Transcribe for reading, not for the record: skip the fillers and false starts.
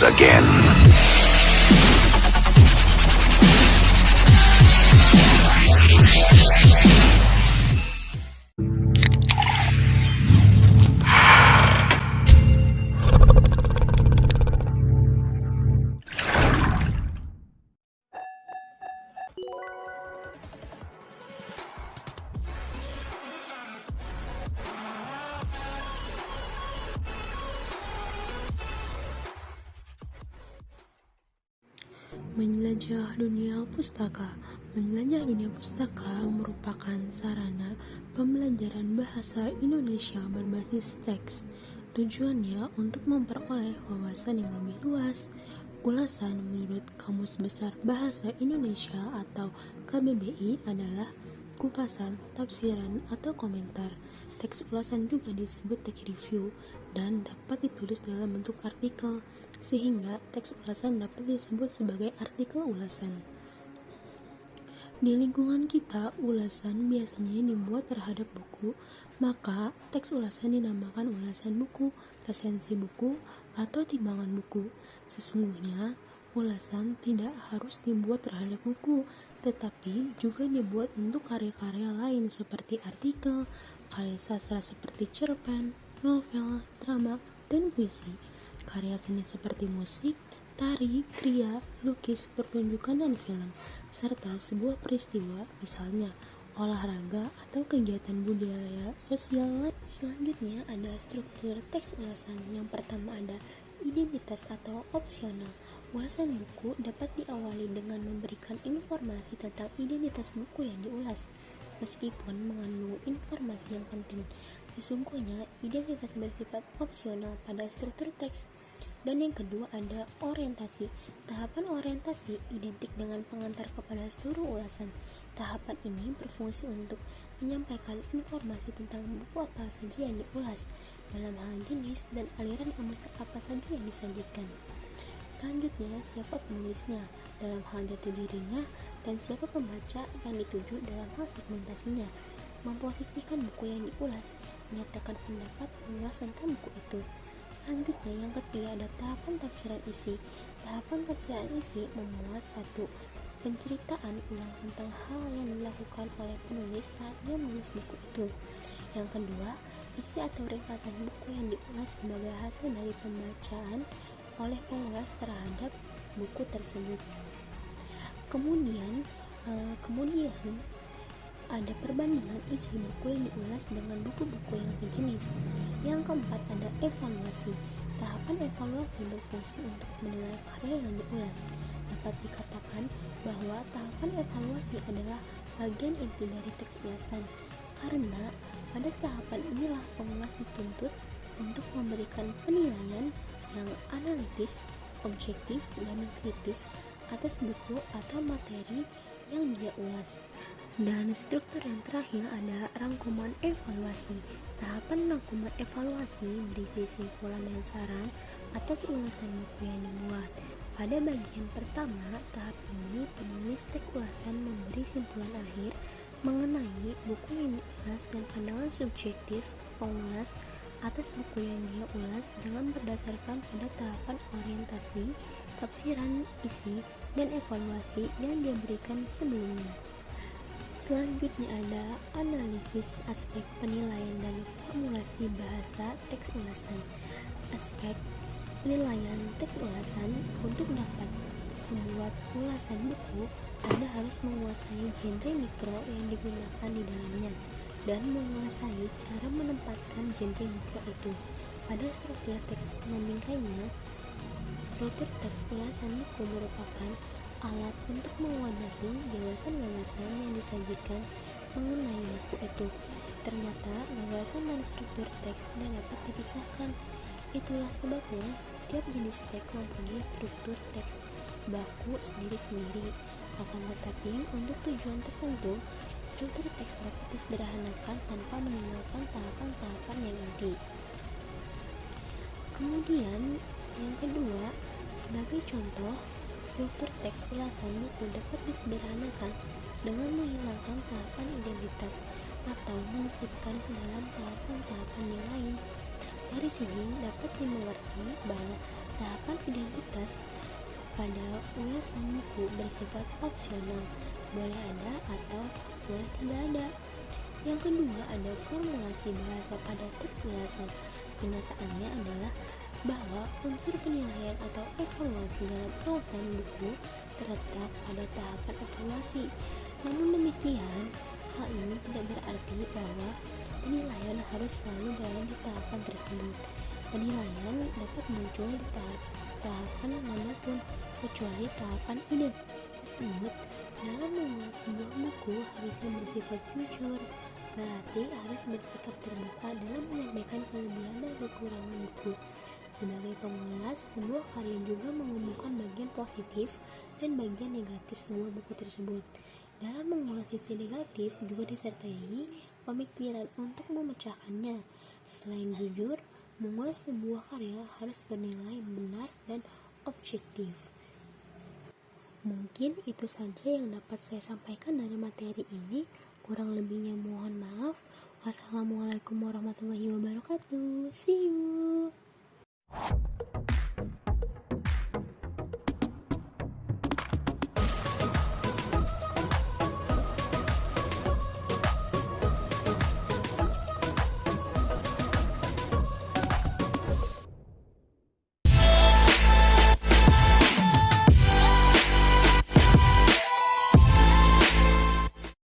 once again. Menjelajah dunia pustaka. Menjelajah dunia pustaka merupakan sarana pembelajaran bahasa Indonesia berbasis teks. Tujuannya untuk memperoleh wawasan yang lebih luas. Ulasan menurut Kamus Besar Bahasa Indonesia atau KBBI adalah kupasan, tafsiran, atau komentar. Teks ulasan juga disebut teks review dan dapat ditulis dalam bentuk artikel, sehingga teks ulasan dapat disebut sebagai artikel ulasan. Di lingkungan kita, ulasan biasanya dibuat terhadap buku, maka teks ulasan dinamakan ulasan buku, resensi buku, atau timbangan buku. Sesungguhnya, ulasan tidak harus dibuat terhadap buku, tetapi juga dibuat untuk karya-karya lain seperti artikel, karya sastra seperti cerpen, novel, drama, dan puisi. Karya seni seperti musik, tari, kriya, lukis, pertunjukan, dan film, serta sebuah peristiwa, misalnya olahraga atau kegiatan budaya sosial. Selanjutnya ada struktur teks ulasan. Yang pertama ada identitas atau opsional. Ulasan buku dapat diawali dengan memberikan informasi tentang identitas buku yang diulas, meskipun mengandung informasi yang penting. Sesungguhnya, identitas bersifat opsional pada struktur teks. Dan yang kedua ada orientasi. Tahapan orientasi identik dengan pengantar kepada seluruh ulasan. Tahapan ini berfungsi untuk menyampaikan informasi tentang buku apa saja yang diulas, dalam hal jenis dan aliran emosi apa saja yang disajikan. Selanjutnya, siapa penulisnya dalam hal jati dirinya, dan siapa pembaca yang dituju dalam hal segmentasinya. Memposisikan buku yang diulas, menyatakan pendapat luas tentang buku itu. Selanjutnya, yang ketiga ada tahapan tafsiran isi. Tahapan tafsiran isi memuat satu penceritaan ulang tentang hal yang dilakukan oleh penulis saat dia menulis buku itu. Yang kedua, isi atau ringkasan buku yang diulas sebagai hasil dari pembacaan oleh pengulas terhadap buku tersebut. Kemudian ada perbandingan isi buku yang diulas dengan buku-buku yang sejenis. Yang keempat ada evaluasi. Tahapan evaluasi berfungsi untuk menilai karya yang diulas. Dapat dikatakan bahwa tahapan evaluasi adalah bagian inti dari teks ulasan, karena pada tahapan inilah pengulas dituntut untuk memberikan penilaian yang analitis, objektif, dan kritis atas buku atau materi yang dia ulas. Dan struktur yang terakhir ada rangkuman evaluasi. Tahapan rangkuman evaluasi berisi simpulan dan saran atas ulasan buku yang dibuat. Pada bagian pertama tahap ini, penulis teks ulasan memberi simpulan akhir mengenai buku yang diulas dan pandangan subjektif pengulas atas buku yang dia ulas dengan berdasarkan pada tahapan orientasi, tafsiran isi, dan evaluasi yang dia berikan sebelumnya. Selanjutnya ada analisis aspek penilaian dan formulasi bahasa teks ulasan. Aspek penilaian teks ulasan: untuk dapat membuat ulasan buku, Anda harus menguasai genre mikro yang digunakan di dalamnya dan menguasai cara menempatkan genre mikro itu pada struktur teks membingkainya. Struktur teks ulasan buku merupakan alat untuk mewadahi gagasan-gagasan yang disajikan mengenai buku itu. Ternyata gagasan dan struktur teks tidak dapat dipisahkan. Itulah sebabnya setiap jenis teks mempunyai struktur teks baku sendiri-sendiri. Akan tetapi, untuk tujuan tertentu, struktur teks dapat disederhanakan tanpa meninggalkan tahapan-tahapan yang inti. Kemudian, yang kedua, sebagai contoh, struktur teks ulasan buku dapat disederhanakan dengan menghilangkan tahapan identitas atau menyisipkan ke dalam tahapan-tahapan yang lain. Dari sini dapat dimengerti bahwa Tahapan identitas pada ulasan buku bersifat opsional, boleh ada atau boleh tidak ada. Yang kedua, ada formulasi bahasa pada teks ulasan. Kenyataannya adalah bahwa unsur penilaian atau evaluasi dalam ulasan buku terletak pada tahapan evaluasi. Namun demikian, hal ini tidak berarti bahwa penilaian harus selalu berada di tahapan tersebut. Penilaian dapat muncul di tahapan manapun kecuali tahapan identitas tersebut. Dalam membuat sebuah buku harusnya bersifat jujur, berarti harus bersikap terbuka dalam menyampaikan kelebihan dan kekurangan buku. Sebagai pengulas, sebuah karya juga mengumumkan bagian positif dan bagian negatif sebuah buku tersebut. Dalam mengulas sisi negatif juga disertai pemikiran untuk memecahkannya. Selain jujur, mengulas sebuah karya harus bernilai benar dan objektif. Mungkin itu saja yang dapat saya sampaikan dari materi ini. Kurang lebihnya mohon maaf. Wassalamualaikum warahmatullahi wabarakatuh. See you.